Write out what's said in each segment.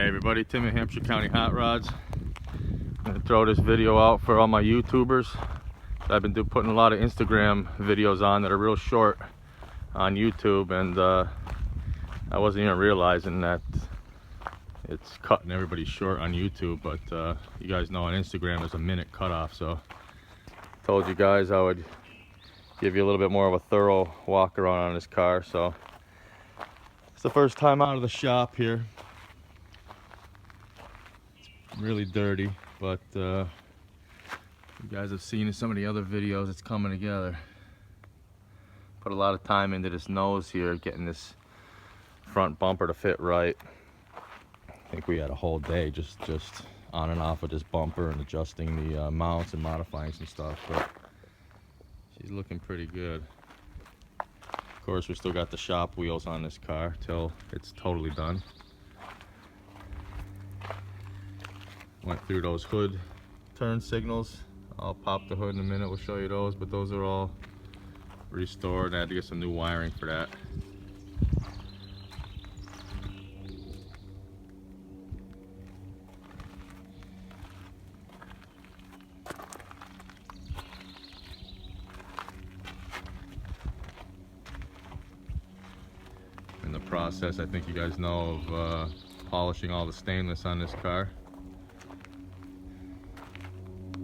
everybody, Tim at Hampshire County Hot Rods. I'm gonna throw this video out for all my YouTubers. I've been putting a lot of Instagram videos on that are real short on YouTube, and I wasn't even realizing that it's cutting everybody short on YouTube, but you guys know on Instagram there's a minute cutoff, so I told you guys I would give you a little bit more of a thorough walk around on this car. So it's the first time out of the shop here. It's really dirty, but you guys have seen in some of the other videos it's coming together. Put a lot of time into this nose here, getting this front bumper to fit right. I think we had a whole day just on and off with this bumper and adjusting the mounts and modifying some stuff, but she's looking pretty good. Of course, we still got the shop wheels on this car till it's totally done. Went through those hood turn signals. I'll pop the hood in a minute, we'll show you those, but those are all restored. I had to get some new wiring for that. In the process, I think you guys know of polishing all the stainless on this car.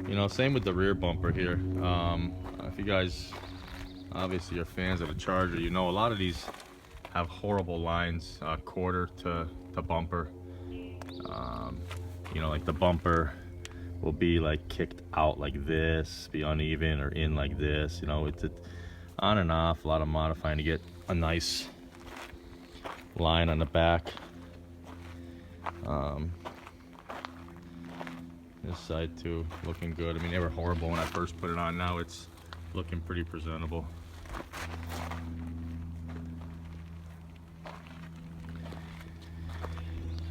You know, same with the rear bumper here. If you guys obviously are fans of the Charger, you know a lot of these have horrible lines, quarter to bumper. You know, like the bumper will be like kicked out like this, be uneven, or in like this. You know, it's on and off, a lot of modifying to get a nice line on the back. This side too, looking good. I mean, they were horrible when I first put it on. Now it's looking pretty presentable.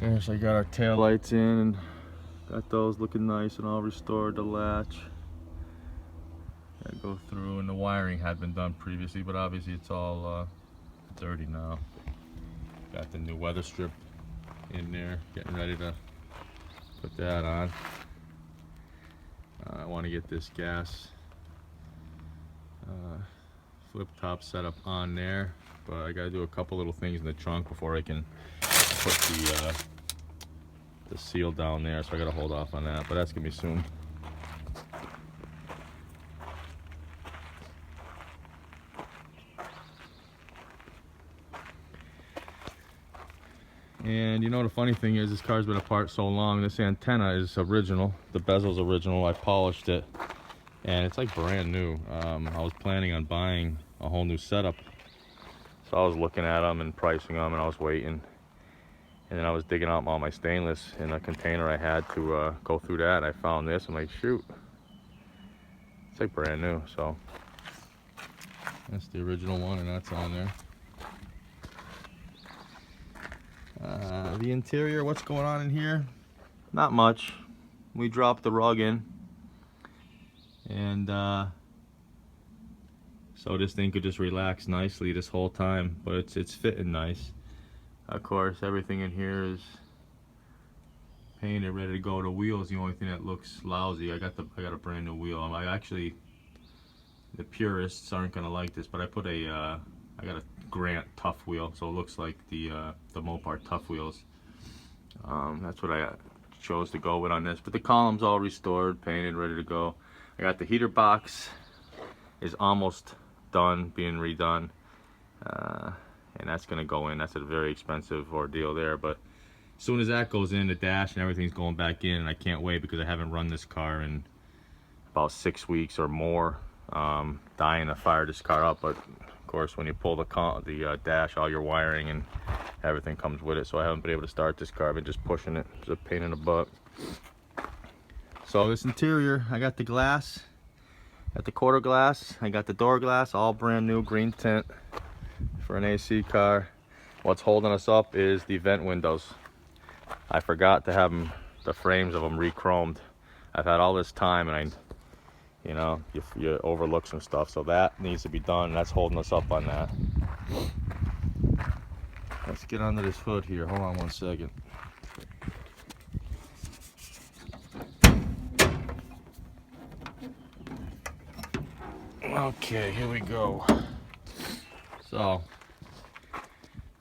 There's, I got our tail lights in and got those looking nice and all restored. The latch, gotta go through, and the wiring had been done previously, but obviously it's all dirty now. Got the new weather strip in there, getting ready to put that on. I want to get this gas flip top set up on there, but I gotta do a couple little things in the trunk before I can put the seal down there, so I gotta hold off on that, but that's gonna be soon. And you know, the funny thing is, this car's been apart so long, this antenna is original, the bezel's original. I polished it and it's like brand new. I was planning on buying a whole new setup, so I was looking at them and pricing them, and I was waiting, and then I was digging out all my stainless in a container I had to go through that, and I found this. I'm like, shoot, it's like brand new. So that's the original one, and that's on there. The interior, what's going on in here? Not much. We dropped the rug in, and so this thing could just relax nicely this whole time, but it's fitting nice. Of course, everything in here is painted, ready to go. The wheel is the only thing that looks lousy. I got a brand new wheel. I actually, the purists aren't gonna like this, but I put I got a Grant Tough wheel, so it looks like the Mopar Tough wheels. That's what I chose to go with on this, but the column's all restored, painted, ready to go. I got the heater box is almost done being redone, and that's gonna go in. That's a very expensive ordeal there, but as soon as that goes in, the dash and everything's going back in, and I can't wait because I haven't run this car in about 6 weeks or more. Dying to fire this car up, but of course when you pull the dash, all your wiring and everything comes with it, so I haven't been able to start this car. I've been just pushing it. It's a pain in the butt. So this interior, I got the glass, got the quarter glass, I got the door glass, all brand new green tint for an AC car. What's holding us up is the vent windows. I forgot to have them, the frames of them re-chromed. I've had all this time, and you know, you overlook some stuff, so that needs to be done. That's holding us up on that. Let's get under this hood here. Hold on one second. Okay, here we go. So,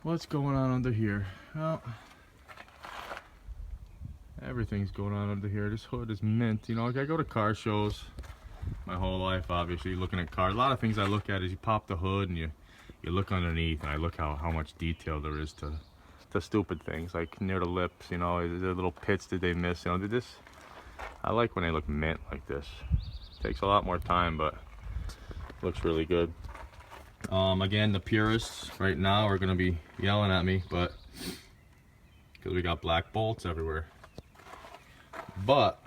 what's going on under here? Well, everything's going on under here. This hood is mint. You know, like I go to car shows my whole life, obviously, looking at cars. A lot of things I look at is you pop the hood and you look underneath, and I look how much detail there is to stupid things, like near the lips, you know, is there little pits did they miss? You know, did this, I like when they look mint like this. Takes a lot more time, but looks really good. Again, the purists right now are gonna be yelling at me, but because we got black bolts everywhere. But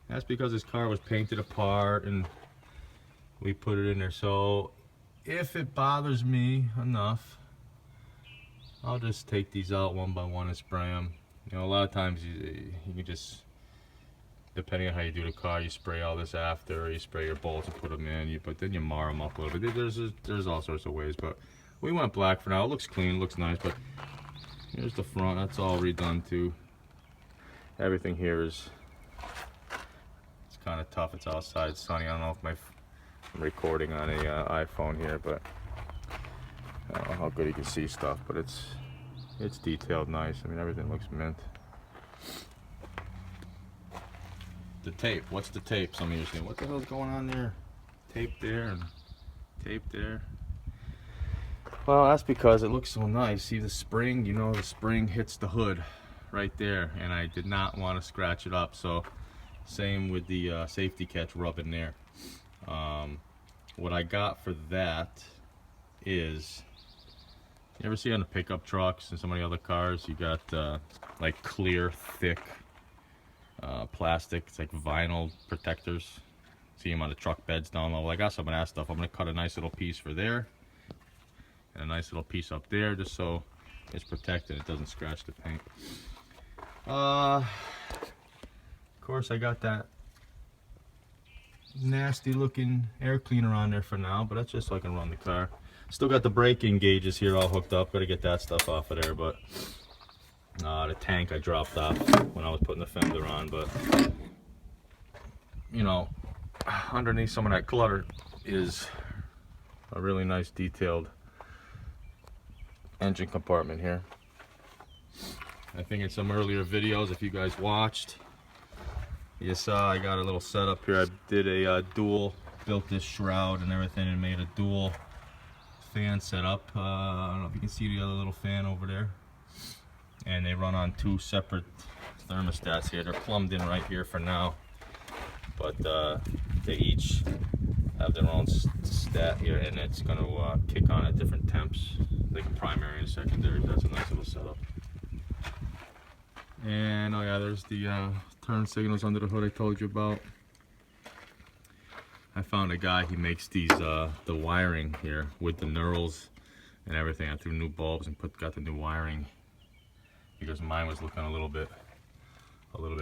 that's because this car was painted apart and we put it in there. So if it bothers me enough, I'll just take these out one by one and spray them. You know, a lot of times you can just, depending on how you do the car, you spray all this after, or you spray your bolts and put them in, but then you mar them up a little bit. There's all sorts of ways, but we went black for now. It looks clean, looks nice, but here's the front. That's all redone too. Everything here is, it's kind of tough. It's outside, it's sunny. I don't know if I'm recording on a iPhone here, but I don't know how good you can see stuff, but it's detailed nice. I mean, everything looks mint. The tape, what's the tape? Some of you are saying, what the hell's going on there? Tape there and tape there. Well, that's because it looks so nice. See the spring, you know, the spring hits the hood right there, and I did not want to scratch it up. So same with the safety catch rubbing there. What I got for that is, you ever see on the pickup trucks and some of the other cars, you got like clear, thick plastic. It's like vinyl protectors. See them on the truck beds down low. Well, I got some of that stuff. I'm going to cut a nice little piece for there and a nice little piece up there, just so it's protected. It doesn't scratch the paint. Of course, I got that nasty looking air cleaner on there for now, but that's just so I can run the car. Still got the braking gauges here all hooked up. Got to get that stuff off of there, but the tank I dropped off when I was putting the fender on. But you know, underneath some of that clutter is a really nice detailed engine compartment here. I think in some earlier videos, if you guys watched, you saw I got a little setup here. I did a dual, built this shroud and everything, and made a dual fan setup. I don't know if you can see the other little fan over there, and they run on two separate thermostats here. They're plumbed in right here for now, but they each have their own stat here, and it's going to kick on at different temps, like primary and secondary. That's a nice little setup. And oh yeah, there's the turn signals under the hood I told you about. I found a guy, he makes these the wiring here with the knurls and everything. I threw new bulbs and got the new wiring because mine was looking a little bit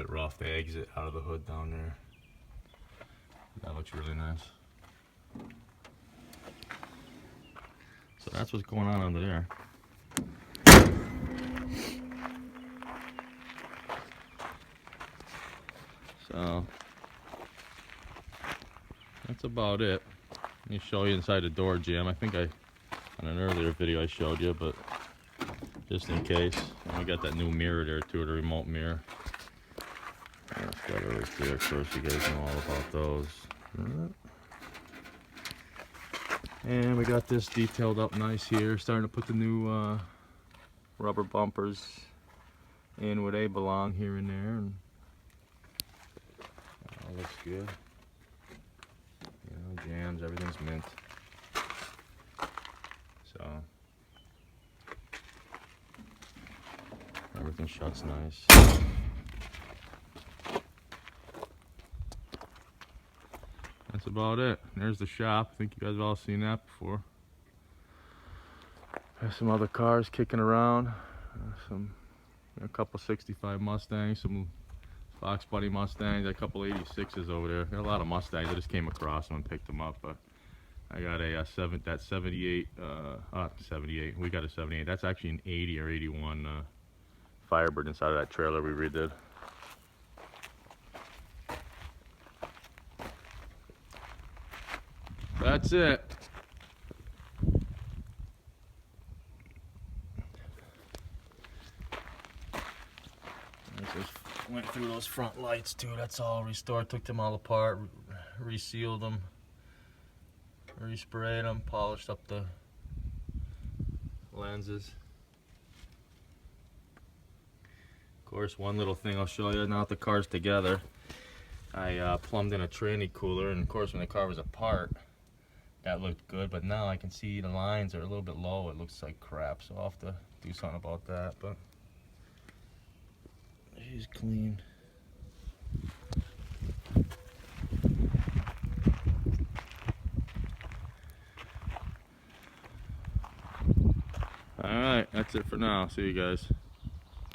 rough. The exit out of the hood down there. That looks really nice. So that's what's going on under there. So that's about it. Let me show you inside the door jamb. I think on an earlier video I showed you, but just in case. And we got that new mirror there too, the remote mirror. That's got it right there. Of course, you guys know all about those. And we got this detailed up nice here. Starting to put the new rubber bumpers in where they belong here and there. And all looks good. You know, jams, everything's mint. So everything shuts nice. That's about it. There's the shop. I think you guys have all seen that before. There's some other cars kicking around. A couple 65 Mustangs, some Fox Buddy Mustangs, a couple 86s over there. Got a lot of Mustangs. I just came across them and picked them up. But I got a 78. 78. We got a 78. That's actually an 80 or 81 Firebird inside of that trailer we redid. That's it. Just went through those front lights too. That's all restored. Took them all apart, resealed them, resprayed them, polished up the lenses. Of course, one little thing I'll show you now that the car's together. I plumbed in a tranny cooler, and of course when the car was apart, that looked good, but now I can see the lines are a little bit low. It looks like crap, so I'll have to do something about that, but she's clean. Alright, that's it for now. See you guys.